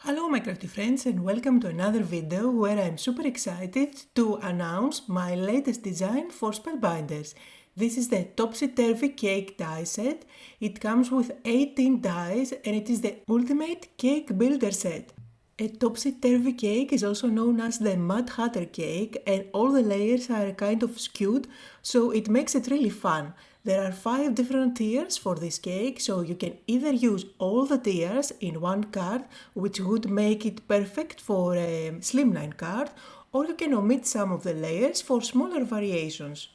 Hello my crafty friends and welcome to another video where I'm super excited to announce my latest design for Spellbinders. This is the Topsy Turvy Cake die set. It comes with 18 dies and it is the ultimate cake builder set. A Topsy Turvy Cake is also known as the Mad Hatter Cake and all the layers are kind of skewed, so it makes it really fun. There are 5 different tiers for this cake, so you can either use all the tiers in one card, which would make it perfect for a slimline card, or you can omit some of the layers for smaller variations.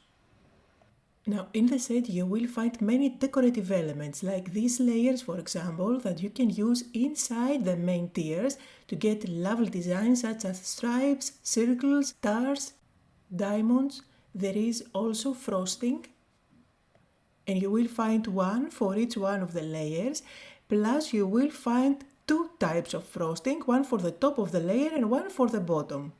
Now in the set you will find many decorative elements like these layers, for example, that you can use inside the main tiers to get lovely designs such as stripes, circles, stars, diamonds. There is also frosting and you will find one for each one of the layers, plus you will find 2 types of frosting, one for the top of the layer and one for the bottom.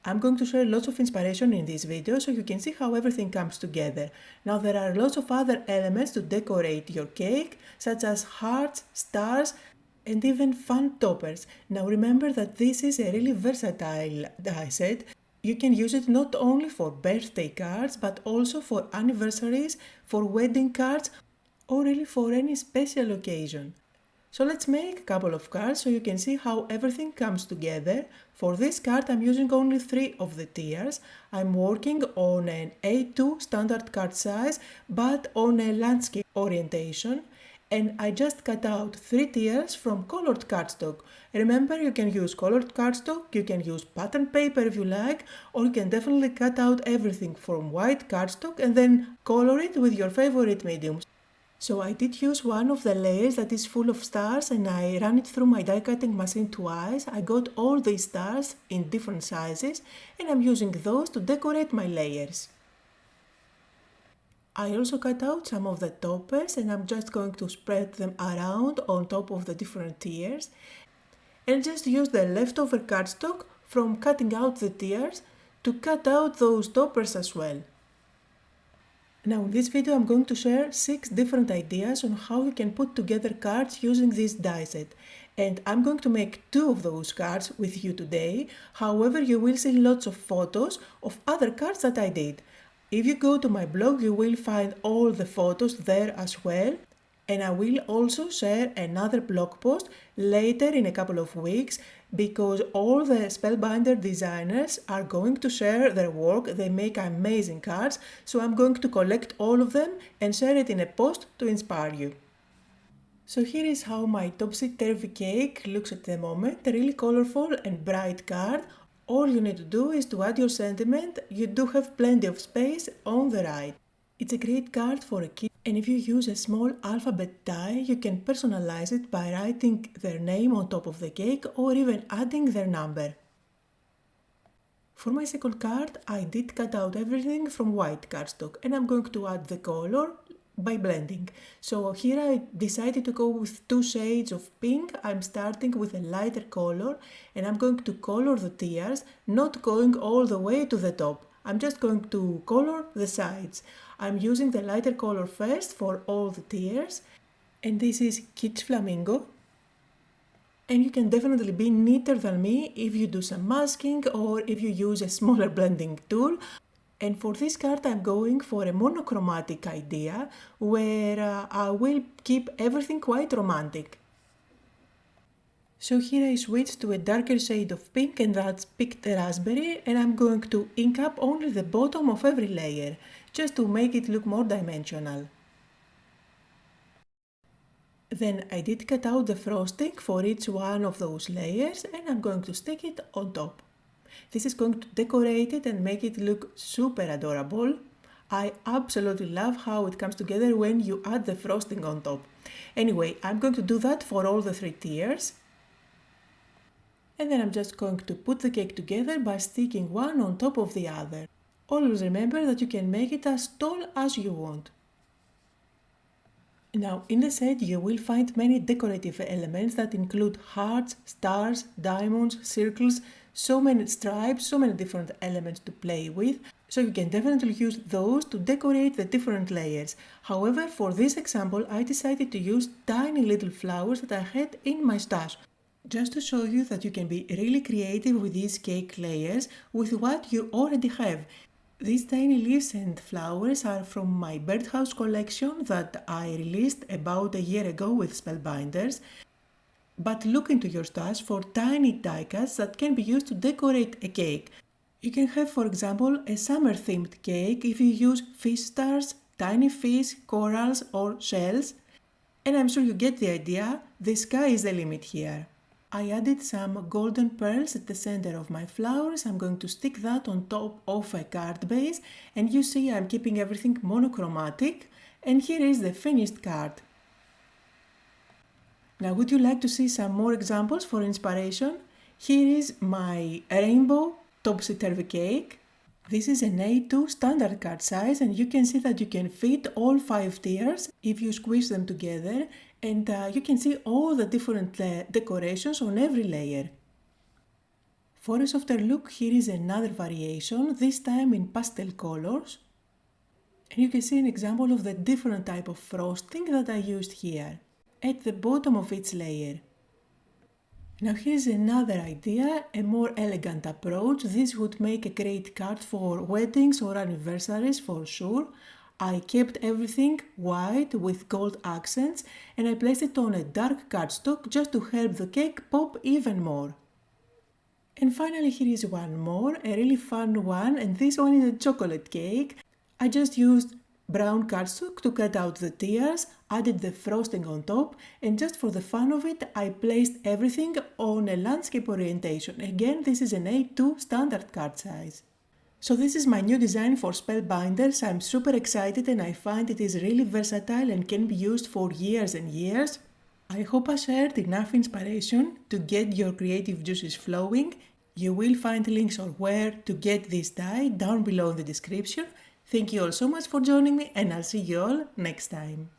I'm going to share lots of inspiration in this video so you can see how everything comes together. Now there are lots of other elements to decorate your cake, such as hearts, stars, and even fun toppers. Now remember that this is a really versatile die set. You can use it not only for birthday cards, but also for anniversaries, for wedding cards, or really for any special occasion. So let's make a couple of cards so you can see how everything comes together. For this card I'm using only 3 of the tiers. I'm working on an A2 standard card size, but on a landscape orientation. And I just cut out 3 tiers from colored cardstock. Remember, you can use colored cardstock, you can use pattern paper if you like, or you can definitely cut out everything from white cardstock and then color it with your favorite mediums. So I did use one of the layers that is full of stars and I ran it through my die cutting machine twice. I got all these stars in different sizes and I'm using those to decorate my layers. I also cut out some of the toppers and I'm just going to spread them around on top of the different tiers and just use the leftover cardstock from cutting out the tiers to cut out those toppers as well. Now in this video I'm going to share 6 different ideas on how you can put together cards using this die set. And I'm going to make 2 of those cards with you today. However, you will see lots of photos of other cards that I did. If you go to my blog, you will find all the photos there as well. And I will also share another blog post later in a couple of weeks because all the Spellbinder designers are going to share their work. They make amazing cards, so I'm going to collect all of them and share it in a post to inspire you. So here is how my Topsy Turvy Cake looks at the moment, a really colorful and bright card. All you need to do is to add your sentiment. You do have plenty of space on the right. It's a great card for a kid, and if you use a small alphabet die, you can personalize it by writing their name on top of the cake or even adding their number. For my second card, I did cut out everything from white cardstock and I'm going to add the color by blending. So here I decided to go with 2 shades of pink. I'm starting with a lighter color and I'm going to color the tiers, not going all the way to the top. I'm just going to color the sides. I'm using the lighter color first for all the tiers, and this is Kids Flamingo. And you can definitely be neater than me if you do some masking or if you use a smaller blending tool. And for this card I'm going for a monochromatic idea where I will keep everything quite romantic. So here I switched to a darker shade of pink and that's picked raspberry, and I'm going to ink up only the bottom of every layer, just to make it look more dimensional. Then I did cut out the frosting for each one of those layers and I'm going to stick it on top. This is going to decorate it and make it look super adorable. I absolutely love how it comes together when you add the frosting on top. Anyway, I'm going to do that for all the 3 tiers. And then I'm just going to put the cake together by sticking one on top of the other. Always remember that you can make it as tall as you want. Now in the set you will find many decorative elements that include hearts, stars, diamonds, circles, so many stripes, so many different elements to play with. So you can definitely use those to decorate the different layers. However, for this example I decided to use tiny little flowers that I had in my stash. Just to show you that you can be really creative with these cake layers with what you already have. These tiny leaves and flowers are from my birdhouse collection that I released about a year ago with Spellbinders. But look into your stash for tiny die cuts that can be used to decorate a cake. You can have, for example, a summer themed cake if you use fish stars, tiny fish, corals or shells. And I'm sure you get the idea, the sky is the limit here. I added some golden pearls at the center of my flowers. I'm going to stick that on top of a card base, and you see I'm keeping everything monochromatic, and here is the finished card. Now, would you like to see some more examples for inspiration? Here is my rainbow Topsy Turvy Cake. This is an A2 standard card size, and you can see that you can fit all 5 tiers if you squeeze them together, and you can see all the different decorations on every layer. For a softer look, here is another variation, this time in pastel colors. And you can see an example of the different type of frosting that I used here, at the bottom of each layer. Now here's another idea, a more elegant approach. This would make a great card for weddings or anniversaries for sure. I kept everything white with gold accents and I placed it on a dark cardstock just to help the cake pop even more. And finally here is one more, a really fun one, and this one is a chocolate cake. I just used brown cardstock to cut out the tiers, added the frosting on top, and just for the fun of it, I placed everything on a landscape orientation. Again, this is an A2 standard card size. So this is my new design for Spellbinders. I'm super excited and I find it is really versatile and can be used for years and years. I hope I shared enough inspiration to get your creative juices flowing. You will find links on where to get this die down below in the description. Thank you all so much for joining me, and I'll see you all next time.